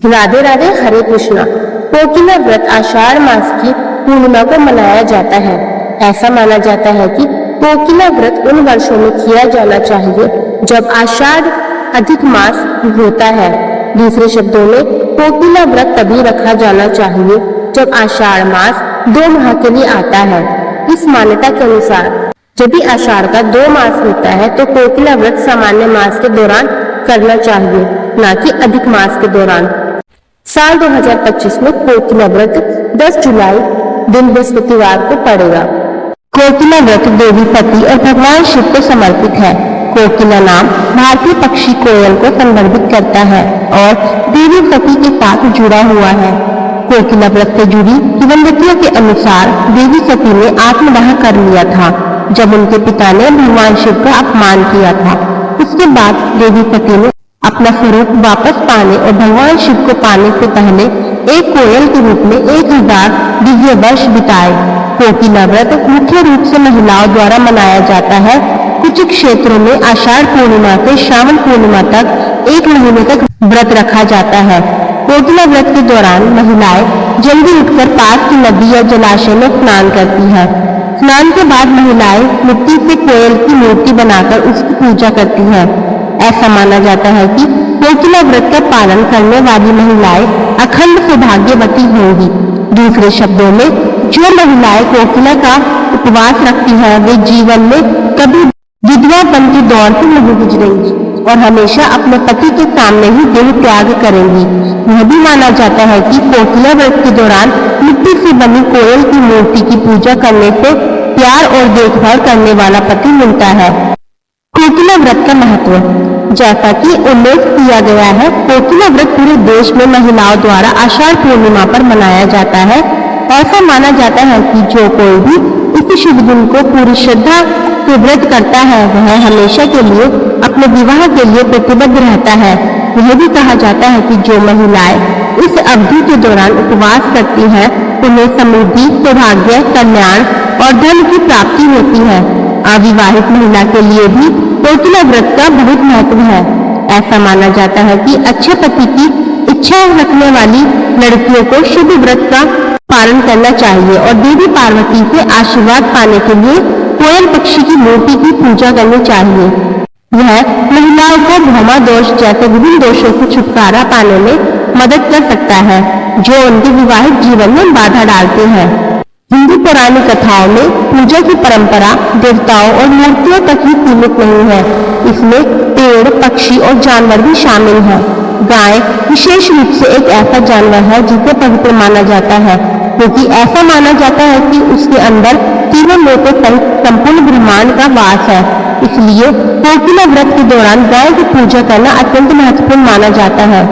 राधे राधे, हरे कृष्णा। कोकिला व्रत आषाढ़ मास की पूर्णिमा को मनाया जाता है। ऐसा माना जाता है कि कोकिला व्रत उन वर्षों में किया जाना चाहिए जब आषाढ़ अधिक मास होता है। दूसरे शब्दों में, कोकिला व्रत तभी रखा जाना चाहिए जब आषाढ़ मास 2 माह के लिए आता है। इस मान्यता के अनुसार जब भी आषाढ़ का 2 मास होता है तो कोकिला व्रत सामान्य मास के दौरान करना चाहिए, न कि अधिक मास के दौरान। साल 2025 में कोकिला व्रत 10 जुलाई दिन बृहस्पतिवार को पड़ेगा। कोकिला व्रत देवी पति और भगवान शिव को समर्पित है। कोकिला नाम भारतीय पक्षी कोयल को संदर्भित करता है और देवी सती के साथ जुड़ा हुआ है। कोकिला व्रत से जुड़ी किंवदंतियों के अनुसार देवी सती ने आत्मदाह कर लिया था जब उनके पिता ने भगवान शिव का अपमान किया था। उसके बाद देवी सती ने अपना स्वरूप वापस पाने और भगवान शिव को पाने से पहले एक कोयल के रूप में 1000 दिव्य वर्ष बिताए। कोकिला व्रत मुख्य रूप से महिलाओं द्वारा मनाया जाता है। कुछ क्षेत्रों में आषाढ़ पूर्णिमा से श्रावण पूर्णिमा तक 1 महीने तक व्रत रखा जाता है। कोकिला व्रत के दौरान महिलाएं जल्दी उठकर पास की नदी या जलाशय में स्नान करती है। स्नान के बाद महिलाएं मिट्टी से कोयल की मूर्ति बनाकर उसकी पूजा करती है। ऐसा माना जाता है कि कोकिला व्रत का पालन करने वाली महिलाएं अखंड सौभाग्यवती होंगी। दूसरे शब्दों में, जो महिलाएं कोकिला का उपवास रखती हैं वे जीवन में कभी विधवापन के दौर से नहीं गुजरेंगी और हमेशा अपने पति के सामने ही देह त्याग करेंगी। यह भी माना जाता है कि कोकिला व्रत के दौरान मिट्टी से बनी कोयल की मूर्ति की पूजा करने से प्यार और देखभाल करने वाला पति मिलता है। कोकिला व्रत का महत्व, जैसा कि उल्लेख किया गया है, कोकिला व्रत पूरे देश में महिलाओं द्वारा आषाढ़ पूर्णिमा पर मनाया जाता है। ऐसा माना जाता है कि जो कोई भी इस शुभ दिन को पूरी श्रद्धा से व्रत करता है वह हमेशा के लिए अपने विवाह के लिए प्रतिबद्ध रहता है। यह भी कहा जाता है कि जो महिलाएं इस अवधि के दौरान उपवास करती हैं उन्हें समृद्धि, सौभाग्य, कल्याण और धन की प्राप्ति होती है। अविवाहित महिला के लिए भी कोकिला व्रत का बहुत महत्व है। ऐसा माना जाता है कि अच्छे पति की इच्छा रखने वाली लड़कियों को शुभ व्रत का पालन करना चाहिए और देवी पार्वती से आशीर्वाद पाने के लिए कोयल पक्षी की मूर्ति की पूजा करनी चाहिए। यह महिलाओं को भौमा दोष जैसे विभिन्न दोषों से छुटकारा पाने में मदद कर सकता है जो उनके विवाहित जीवन में बाधा डालते हैं। हिंदू पौराणिक कथाओं में पूजा की परंपरा देवताओं और मूर्तियों तक ही सीमित नहीं है। इसमें पेड़, पक्षी और जानवर भी शामिल हैं। गाय विशेष रूप से एक ऐसा जानवर है जिसे पवित्र माना जाता है, क्योंकि ऐसा माना जाता है कि उसके अंदर तीनों लोकों सहित संपूर्ण ब्रह्मांड का वास है। इसलिए कोकिला व्रत के दौरान गाय की पूजा करना अत्यंत महत्वपूर्ण माना जाता है।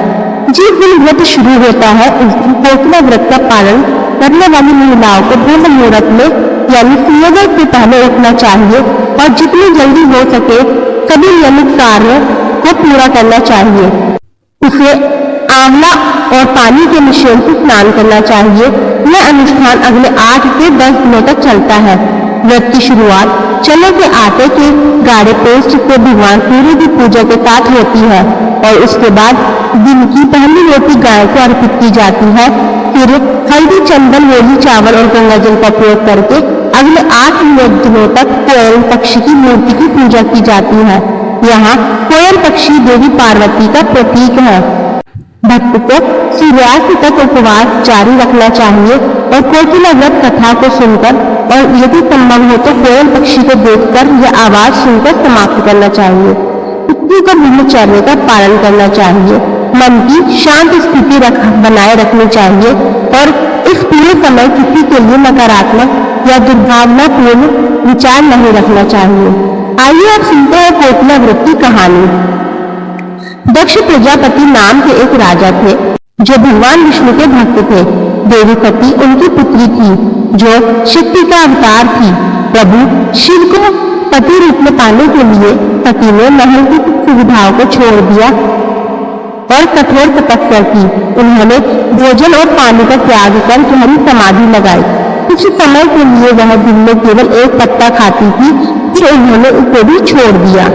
जिस दिन व्रत शुरू होता है उस दिन कोकिला व्रत का पालन करने वाली महिलाओं को ब्रह्म मुहूर्त में यानी सूर्योदय से पहले उठना चाहिए और जितनी जल्दी हो सके सभी नियमित कार्य को पूरा करना चाहिए। उसे आंवला और पानी के मिश्रण से स्नान करना चाहिए। यह अनुष्ठान अगले 8 से 10 दिनों तक चलता है। व्रत की शुरुआत चने के आटे के गाढ़े पेस्ट से भगवान सूर्य की पूजा के साथ होती है और उसके बाद दिन की पहली रोटी गाय को अर्पित की जाती है। फिर हल्दी, चंदन, होली, चावल और गंगा जल का प्रयोग करके अगले 8 दिनों तक कोयल पक्षी की मूर्ति की पूजा की जाती है। यहाँ कोयल पक्षी देवी पार्वती का प्रतीक है। भक्त को सूर्यास्त तक उपवास जारी रखना चाहिए और कोकिला व्रत कथा को सुनकर और यदि संभव हो तो कोयल पक्षी को देखकर या आवाज सुनकर समाप्त करना चाहिए। स्त्री को ब्रह्मचर्य का पालन करना चाहिए। मन की शांत स्थिति बनाए रखनी चाहिए और इस पूरे समय किसी के लिए नकारात्मक या दुर्भावनापूर्ण विचार नहीं रखना चाहिए। आइए आप सुनते हैं कोकिला व्रत की कहानी। दक्ष प्रजापति नाम के एक राजा थे जो भगवान विष्णु के भक्त थे। देवी सती उनकी पुत्री थी जो शक्ति का अवतार थी। प्रभु शिव को पति रूप में पाने के लिए सती ने महल की सुविधाओं को छोड़ दिया और कठोर तपस्या की। उन्होंने भोजन और पानी का त्याग कर गहरी समाधि लगाई। कुछ समय के लिए वह दिन में केवल एक पत्ता खाती थी, फिर उन्होंने उसे भी छोड़ दिया।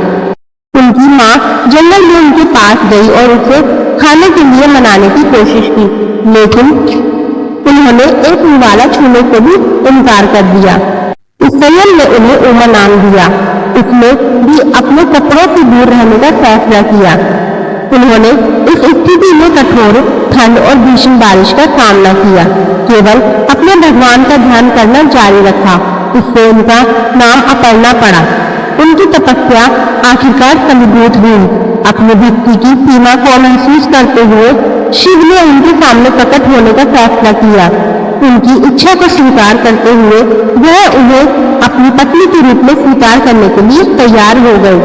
उनकी माँ जंगल में उनके पास गई और उसे खाने के लिए मनाने की कोशिश की, लेकिन उन्होंने एक निवाला छूने से भी इनकार कर दिया। इस संयम ने उन्हें उमा नाम दिया। उसने भी अपने कपड़ों से दूर रहने का फैसला किया। उन्होंने इस स्थिति में कठोर ठंड और भीषण बारिश का सामना किया, केवल अपने भगवान का ध्यान करना जारी रखा। इससे उनका नाम अपर्णा पड़ा। उनकी तपस्या आखिरकार फलीभूत हुई। अपनी भक्ति की सीमा को महसूस करते हुए शिव ने उनके सामने प्रकट होने का फैसला किया। उनकी इच्छा को स्वीकार करते हुए वह उन्हें अपनी पत्नी के रूप में स्वीकार करने के लिए तैयार हो गए।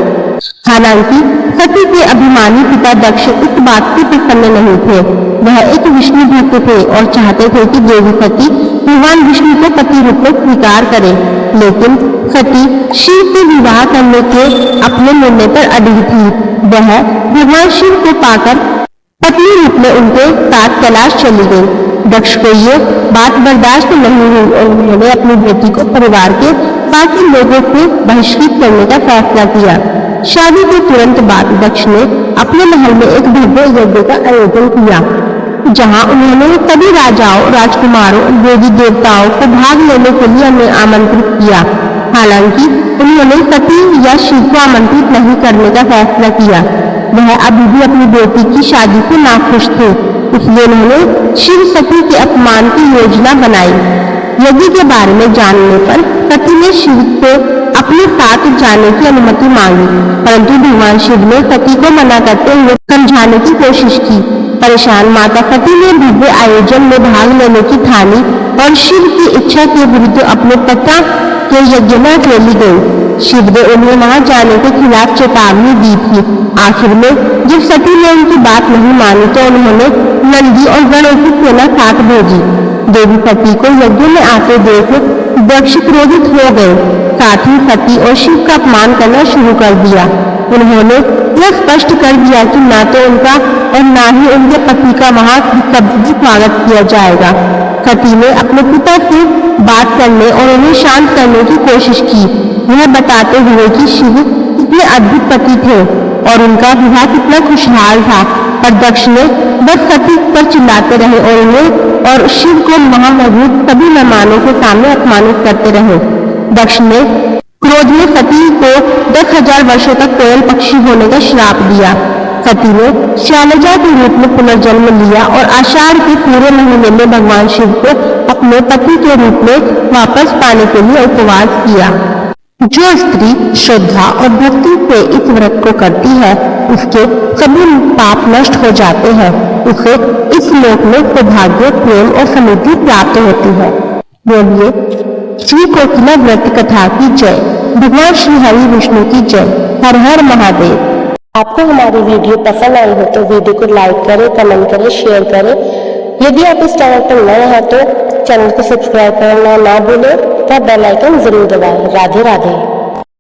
हालांकि सती के अभिमानी पिता दक्ष इस बात से प्रसन्न नहीं थे। वह एक विष्णु भक्त थे और चाहते थे कि देवी सती भगवान विष्णु को पति रूप में स्वीकार करे, लेकिन सती शिव से विवाह करने के अपने निर्णय पर अड़ी थी। वह भगवान शिव को पाकर पत्नी रूप में उनके साथ कैलाश चली गई। दक्ष को ये बात बर्दाश्त नहीं हुई और उन्होंने अपनी बेटी को परिवार के बाकी लोगों से बहिष्कृत करने का फैसला किया। शादी के तुरंत बाद दक्ष ने अपने महल में एक भव्य यज्ञ का आयोजन किया, जहां उन्होंने सभी राजाओं, राजकुमारों, देवी देवताओं को भाग लेने के लिए आमंत्रित किया। हालांकि उन्होंने सती या शिव को आमंत्रित नहीं करने का फैसला किया। वह अभी भी अपनी बेटी की शादी से नाखुश थे, इसलिए उन्होंने शिव सती के अपमान की योजना बनाई। यज्ञ के बारे में जानने पर सती ने शिव से अपने साथ जाने की अनुमति मांगी, परंतु भगवान शिव ने सती को मना करते हुए समझाने की कोशिश की। परेशान माता सती ने भव्य आयोजन में भाग लेने की ठानी और शिव की इच्छा के विरुद्ध अपने पिता के यज्ञ में अकेली गई। शिव ने उन्हें वहां जाने के खिलाफ चेतावनी दी थी। आखिर में जब सती ने उनकी बात नहीं मानी तो उन्होंने नंदी और गणों की सेना साथ भेजी। देवी सती को यज्ञ में आते देख दक्ष क्रोधित हो गए। साथ ही सती और शिव का अपमान करना शुरू कर दिया। उन्होंने यह स्पष्ट कर दिया कि न तो उनका और न ही उनके पति का वहां कभी स्वागत किया जाएगा। सती ने अपने पिता से बात करने और उन्हें शांत करने की कोशिश की, यह बताते हुए कि शिव कितने अद्भुत पति थे और उनका विवाह कितना खुशहाल था। पर दक्ष ने बस सती पर चिल्लाते रहे और उन्हें और शिव को वहां मौजूद सभी मेहमानों के सामने अपमानित करते रहे। दक्ष ने क्रोध में सती को 10,000 वर्षों तक कोयल पक्षी होने का श्राप दिया। सती ने शैलजा के रूप में पुनर्जन्म लिया और आषाढ़ के पूरे महीने में भगवान शिव को अपने पति के रूप में वापस पाने के लिए उपवास किया। जो स्त्री श्रद्धा और भक्ति से इस व्रत को करती है, उसके सभी पाप नष्ट हो जाते हैं। उसे इस लोक में सौभाग्य, प्रेम और समृद्धि प्राप्त होती है। बोलिए श्री कोकिला व्रत कथा की जय। भगवान श्री हरि विष्णु की जय। हर हर महादेव। आपको हमारी वीडियो पसंद आई हो तो वीडियो को लाइक करें, कमेंट करें, शेयर करें। यदि आप इस चैनल पर नए हैं तो चैनल को सब्सक्राइब करना ना भूलें तथा बेल आइकन जरूर दबाएं। राधे राधे।